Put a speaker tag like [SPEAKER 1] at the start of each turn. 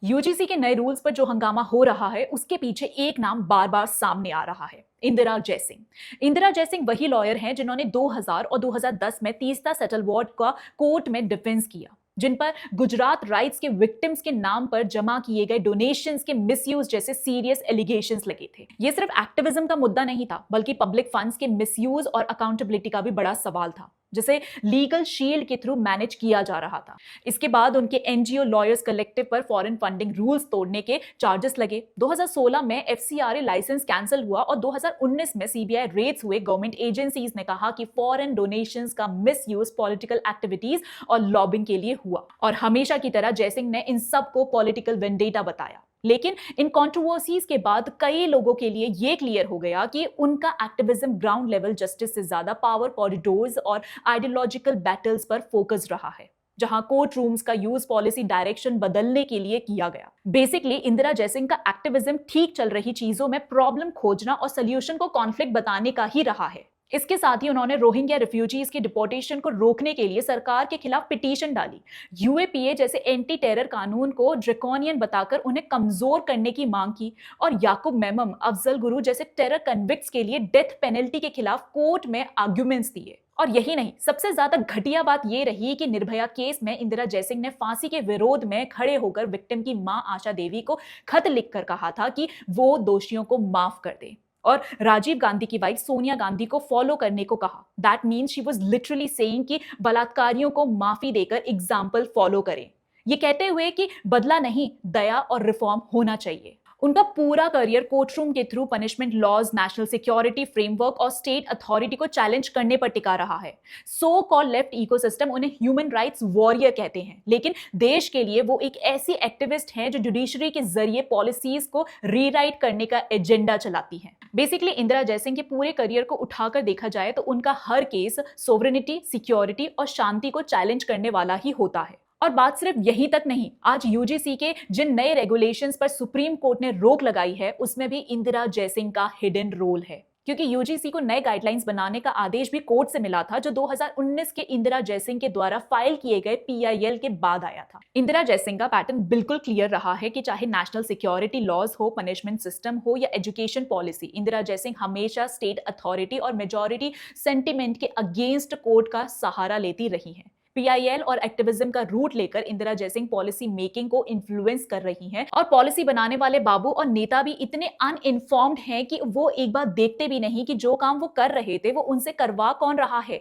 [SPEAKER 1] UGC के नए rules पर जो हंगामा हो रहा है उसके पीछे एक नाम बार बार सामने आ रहा है। इंदिरा जयसिंह। इंदिरा जयसिंह वही लॉयर हैं जिन्होंने 2000 और 2010 में तीस्ता सेटल वार्ड का कोर्ट में डिफेंस किया, जिन पर गुजरात राइट्स के विक्टिम्स के नाम पर जमा किए गए डोनेशंस के मिसयूज जैसे सीरियस एलिगेशंस लगे थे। ये सिर्फ एक्टिविज्म का मुद्दा नहीं था, बल्कि पब्लिक फंड्स के मिसयूज और अकाउंटेबिलिटी का भी बड़ा सवाल था, जिसे लीगल शील्ड के थ्रू मैनेज किया जा रहा था। इसके बाद उनके एनजीओ लॉयर्स कलेक्टिव पर फॉरेन फंडिंग रूल्स तोड़ने के चार्जेस लगे। 2016 में एफसीआरए लाइसेंस कैंसिल हुआ और 2019 में सीबीआई रेड्स हुए। गवर्नमेंट एजेंसीज ने कहा कि फॉरेन डोनेशंस का मिसयूज पॉलिटिकल एक्टिविटीज और लॉबिंग के लिए हुआ, और हमेशा की तरह जयसिंह ने इन सब को पॉलिटिकल वेंडेटा बताया। लेकिन इन कंट्रोवर्सीज के बाद कई लोगों के लिए यह क्लियर हो गया कि उनका एक्टिविज्म ग्राउंड लेवल जस्टिस से ज्यादा पावर कॉरिडोर्स और आइडियोलॉजिकल बैटल्स पर फोकस रहा है, जहां कोर्ट रूम्स का यूज पॉलिसी डायरेक्शन बदलने के लिए किया गया। बेसिकली इंदिरा जयसिंह का एक्टिविज्म ठीक चल रही चीजों में प्रॉब्लम खोजना और सोल्यूशन को कॉन्फ्लिक्ट बताने का ही रहा है। इसके साथ ही उन्होंने रोहिंग्या रिफ्यूजीज की डिपोर्टेशन को रोकने के लिए सरकार के खिलाफ पिटीशन डाली, यूएपीए जैसे एंटी टेरर कानून को ड्रैकोनियन बताकर उन्हें कमजोर करने की मांग की, और याकूब मेमन, अफजल गुरु जैसे टेरर कन्विक्ट्स के लिए डेथ पेनल्टी के खिलाफ कोर्ट में आर्ग्यूमेंट्स दिए। और यही नहीं, सबसे ज्यादा घटिया बात यह रही कि निर्भया केस में इंदिरा जयसिंह ने फांसी के विरोध में खड़े होकर विक्टिम की मां आशा देवी को खत लिखकर कहा था कि वो दोषियों को माफ कर दे, और राजीव गांधी की वाइफ सोनिया गांधी को फॉलो करने को कहा। That means she was literally saying कि बलात्कारियों को माफी देकर एग्जाम्पल फॉलो करें, ये कहते हुए कि बदला नहीं, दया और रिफॉर्म होना चाहिए। उनका पूरा करियर कोर्टरूम के through punishment laws, national security framework और स्टेट अथॉरिटी को चैलेंज करने पर टिका रहा है। सो कॉल लेफ्ट इकोसिस्टम उन्हें ह्यूमन राइट्स वॉरियर कहते हैं, लेकिन देश के लिए वो एक ऐसी एक्टिविस्ट हैं जो जुडिशरी के जरिए पॉलिसीज को रीराइट करने का एजेंडा चलाती हैं। बेसिकली इंदिरा जयसिंह के पूरे करियर को उठाकर देखा जाए तो उनका हर केस सोवरेनिटी, सिक्योरिटी और शांति को चैलेंज करने वाला ही होता है। और बात सिर्फ यहीं तक नहीं, आज यूजीसी के जिन नए रेगुलेशंस पर सुप्रीम कोर्ट ने रोक लगाई है उसमें भी इंदिरा जयसिंह का हिडन रोल है, क्योंकि यूजीसी को नए गाइडलाइंस बनाने का आदेश भी कोर्ट से मिला था, जो 2019 के इंदिरा जयसिंह के द्वारा फाइल किए गए पीआईएल के बाद आया था। इंदिरा जयसिंह का पैटर्न बिल्कुल क्लियर रहा है कि चाहे नेशनल सिक्योरिटी लॉज हो, पनिशमेंट सिस्टम हो या एजुकेशन पॉलिसी, इंदिरा जयसिंह हमेशा स्टेट अथॉरिटी और मेजॉरिटी सेंटिमेंट के अगेंस्ट कोर्ट का सहारा लेती रही हैं। पीआईएल और एक्टिविज्म का रूट लेकर इंदिरा जयसिंह पॉलिसी मेकिंग को इन्फ्लुएंस कर रही हैं, और पॉलिसी बनाने वाले बाबू और नेता भी इतने अनइन्फॉर्म्ड हैं कि वो एक बार देखते भी नहीं कि जो काम वो कर रहे थे वो उनसे करवा कौन रहा है।